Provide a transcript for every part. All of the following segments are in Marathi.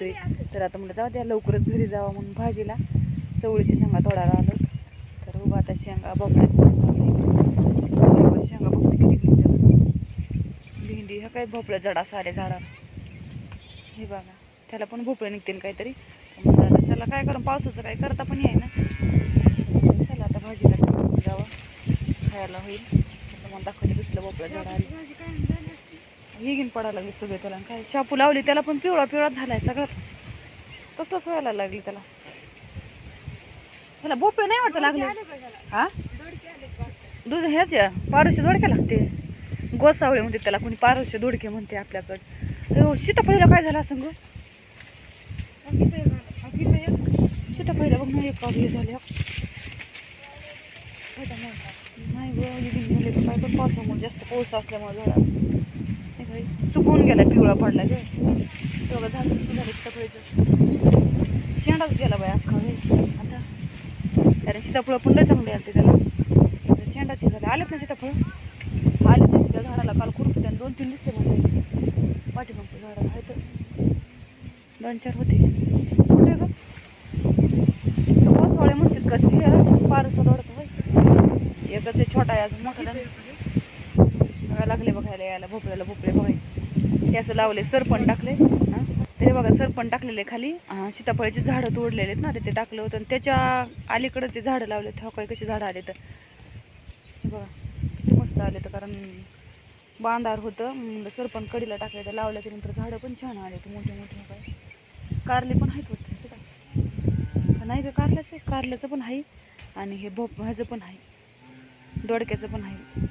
तर आता म्हणलं जाऊ द्या लवकरच घरी जावं म्हणून भाजीला चवळीच्या शेंगा तोडायला आलो. तर उभा आता शेंगा भोपळ्याच्या शेंगा भोपळे किती भेंडी ह्या काय भोपळ्या झाडा सारे झाडा हे बघा त्याला पण भोपळे निघतील काहीतरी. चला काय करून पावसाचं काय करता पण आहे ना. चला आता भाजीला जावं खायला होईल. मला दाखवते दिसलं भोपळ्या झाडा आली हे घेऊन पडायला लागले सगळे. त्याला काय शापू लावली त्याला पण पिवळा पिवळा झालाय सगळंच तसलंच व्हायला लागली त्याला. त्याला भोपळे नाही वाटतं लागले. हा दूध ह्याच्या पारुशे दोडके लागते गोसावळे म्हणते त्याला कोणी पारुशे दोडके म्हणते आपल्याकडं. सीताफळीला काय झालं असं ग सीताफळीला बघ ना एक हे झाले नाही ग झाले काय पण पावसामुळे जास्त पाऊस असल्यामुळे झाला सुकवून गेला पिवळा पडला ग तेवढं झालं नसतं झालं सीताफळीचं शेंडाच गेला बाय अख्खा आता. कारण सीताफळं पण लय चांगले आले त्याला शेंडाचे झाले आलेत ना सीताफळ आले नाही त्या झाडाला काल खुरपी त्याने 2-3 दिसले म्हणजे पाठीमागच्या झाडाला आहे तर 2-4 होते कुठे ग गोसावळे म्हणतात कसे पारसं दोडतं होय एकच आहे छोटा आहे अजून मोठा लागले बघायला यायला भोपळ्याला भोपळे बघायला. ते असं लावले सरपण टाकले तरी बघा सरपण टाकलेले खाली सीताफळाची झाडं तोडलेले आहेत ना ते टाकलं होतं आणि त्याच्या अलीकडं ते झाडं लावले ते काही कशी झाडं आले तर बघा किती मस्त आले तर. कारण बांधार होतं म्हणलं सरपण कडीला टाकायचं लावलं त्यानंतर झाडं पण छान आले ते मोठे मोठे काय कारले पण आहेत होते नाही का कारल्याचं कारल्याचं पण आहे आणि हे ह्याचं पण आहे दोडक्याचं पण आहे.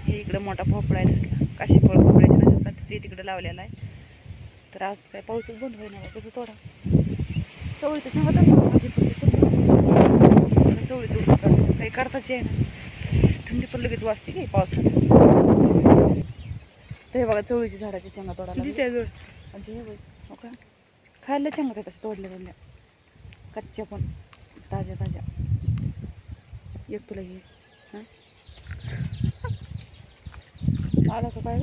हे इकडं मोठा भोपळा आहे दिसला काशीफळ भोपळ्याच्या नसतात ते तिकडं लावलेला आहे. तर आज काय पाऊसच बंद होईना कसं थोडा चवळीचं शेंगा तर भाजी चवळी तोडून काही करताची आहे ना थंडी पण लगेच वाजते की पावसात. तर हे बघा चवळीची झाडाची शेंगा तोडायला म्हणजे हे बघ का खायला शेंगा ते तसं तोडल्या कच्च्या पण ताज्या ताज्या एक तुला घे हां आला का काय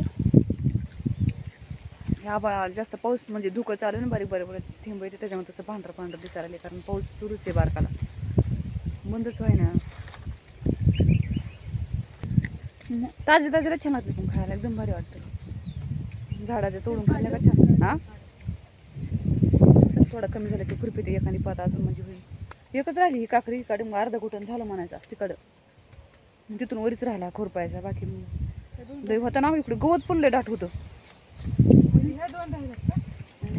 ह्या आभाळा जास्त पाऊस म्हणजे धुकं चालू ना बारीक बारीक बारीक थेंब येते त्याच्यामुळे तसं पांढरं पांढरं दिसायला लागले कारण पाऊस सुरूच आहे बारकाला बंदच व्हाय ना. ताजे ताजेला छान वाटतं पण खायला एकदम भारी वाटतं झाडाचं तोडून खाल्लं का छान. हां थोडा कमी झालं की खुरपी ते एखादी पात अजून म्हणजे होईल. एकच राहिली ही काकडी काढून अर्धा घुटण झालं म्हणायचं तिकडं तिथून वरीच राहिला खुरपायचा बाकी लय होता ना इकडे गवत पण लय दाट होतं.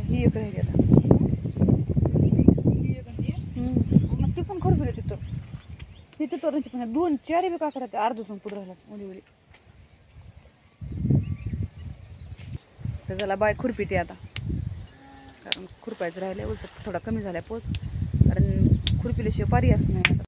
ही एक राहिली आता ती पण खुरपी तिथं तिथे तोरणची पण 2-4 बी काकड्या अर्धा पण पुढे राहिला ओली ओली. तर झाला बाय खुरपी ते आता कारण खुरपायचं राहिलं थोडा कमी झाला पोस कारण खुरपीला शिवाय पर्यायच नाही आता.